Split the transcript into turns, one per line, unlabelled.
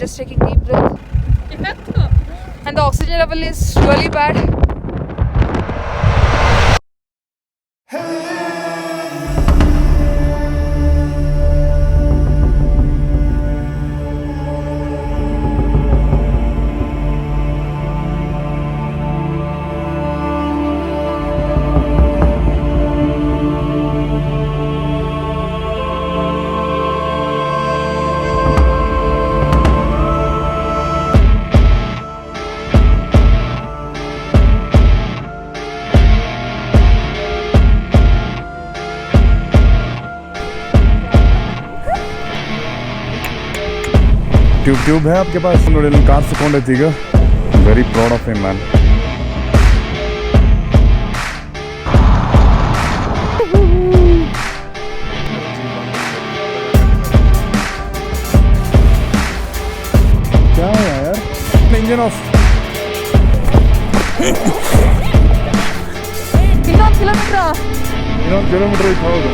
just taking deep breath. And the oxygen level is really bad.
Tube है आपके पास car ತಗೊಂಡಿದ್ದೀಗ very proud of him man क्या है यार इंजन ऑफ
ಇನ್ನೊಂದು ಕಿಲೋಮೀಟರ್
ಇತ್ತು ಹೌದು